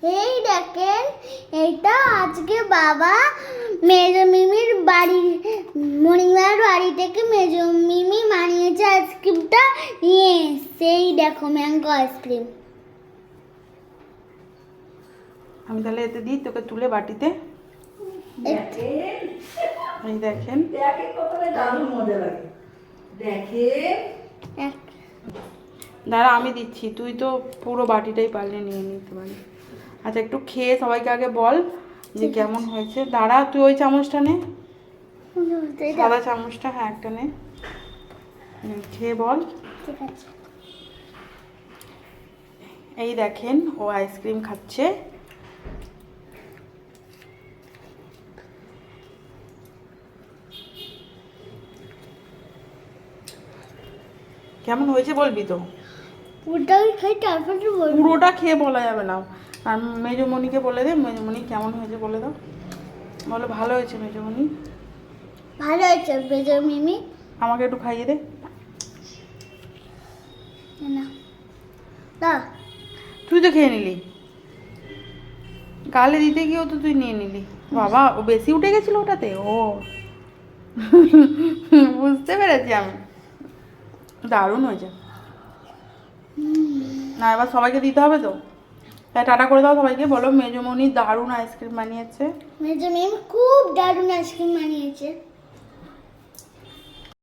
এই দেখেন, এইটা আজকে বাবা মেজো মিমির বাড়ি মণিমার বাড়ি থেকে মেজো মিমি বানিয়েছে আইসক্রিমটা নিয়ে সেই দেখো ম্যাঙ্গো আইসক্রিম। আমি তাহলে এতে দিই তোকে তুলে বাটিতে। এই দেখেন দাঁড়া আমি দিচ্ছি, তুই তো পুরো বাটিটাই পারলে নিয়ে নিতে পারি। আচ্ছা একটু খেয়ে সবাইকে আগে বল যে কেমন হয়েছে। দাঁড়া তুই ওই চামচটা নে, সাদা চামচটা, হ্যাঁ একটা নে, খেয়ে বল। ঠিক আছে। এই দেখেন ও আইসক্রিম খাচ্ছে। কেমন হয়েছে বলবি তো? পুরোটাই খাই তারপরে বলবো। পুরোটা খেয়ে বলা যাবে না। আর মেজোমণিকে বলে দে, মেজোমণি কেমন হয়েছে বলে দাও, বলো ভালো হয়েছে মেজোমণি। ভালো হয়েছে মেজো মিমি। আমাকে একটু খাইয়ে দে না না, তুই তো খেয়ে নিলি, গালে দিতে গিয়েও তো তুই নিয়ে নিলি। বাবা ও বেশি উঠে গেছিল ওটাতে, ও বুঝতে পেরেছি আমি। দারুণ হয়েছে না, এবার সবাইকে দিতে হবে তো। তাই টাটা করে দাও সবাইকে, বলো মেজোমণি দারুণ আইসক্রিম বানিয়েছে। মেজো মিমি খুব দারুণ আইসক্রিম বানিয়েছে।